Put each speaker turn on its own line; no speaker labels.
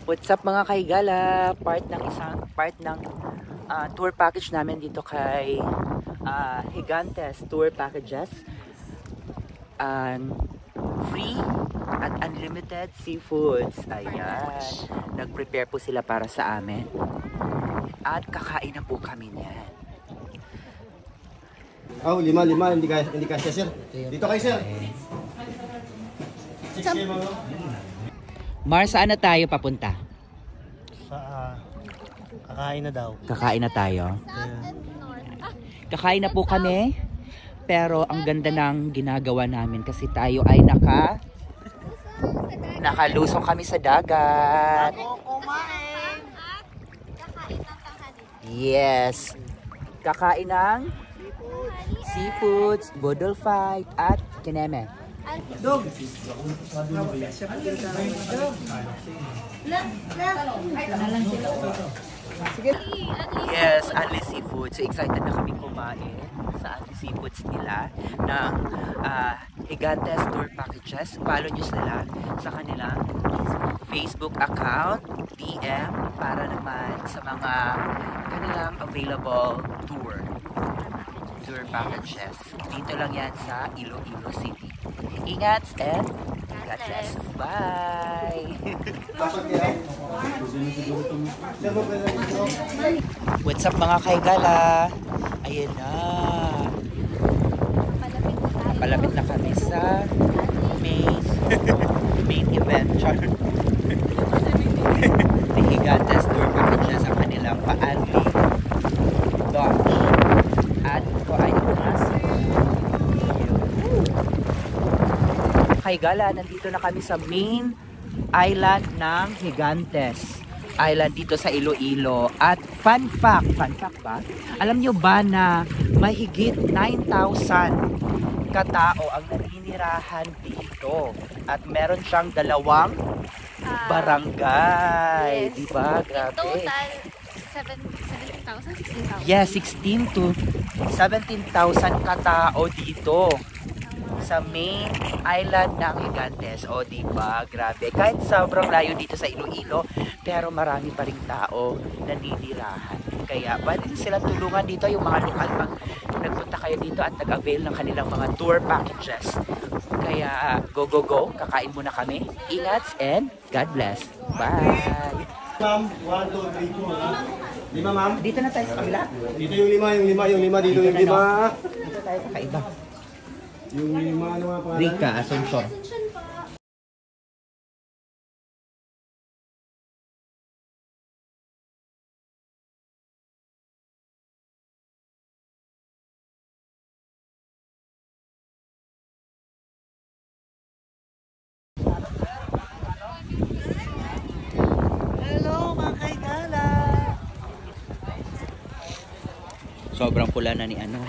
What's up mga kaigala? Part ng tour package namin dito kay Gigantes Tour Packages. Free at unlimited seafoods. Ayan. Nag-prepare po sila para sa amin. At kakain na po kami niyan.
Oh, lima. Hindi kasya, sir. Dito kayo, sir. 6K mga.
Mar, saan na tayo papunta?
Kakain na daw.
Kakain na tayo. Kakain na po kami. Pero ang ganda ng ginagawa namin kasi tayo ay nakalusong kami sa dagat. Yes. Kakain ng seafoods, bodol fight at kineme.
Dog.
Yes, Anli Seafood. So excited na kami kumain sa Anli Seafoods nila ng Gigantes Tour Packages. Follow nyo sila sa kanilang Facebook account, DM, para naman sa mga kanilang available tour packages. Dito lang yan sa Iloilo City. Ingat and God bless. Bye! What's up mga kaigala? Ayan na. Palapit na kami sa main event. Ni Gigantes Tour Packages ang kanilang pa-Anli launch. At ito ay kaigala, nandito na kami sa main island ng Gigantes Island dito sa Iloilo. At fun fact ba? Alam nyo ba na mahigit 9,000 katao ang naninirahan dito? At meron siyang 2 barangay.
Yes.
Diba? Grabe.
Total, 17,000, 16,000?
Yes, 16 to 17,000 katao dito sa main island ng Gigantes. O diba, grabe. Kahit sobrang layo dito sa Iloilo, pero marami pa ring tao naninirahan. Kaya pwede sila tulungan dito yung mga lokal pag nagpunta kayo dito at nag-avail ng kanilang mga tour packages. Kaya go, kakain muna kami. Ingat and God bless. Bye!
Ma'am, 1, 2, 3, 4. 5, ma'am.
Dito na tayo sa kabila.
Dito yung 5, dito yung 5.
Dito tayo kakaiba.
Yung 5, ano nga pangalan?
Rica Asuncion. Hello mga kaigala! Sobrang pula na ni inner.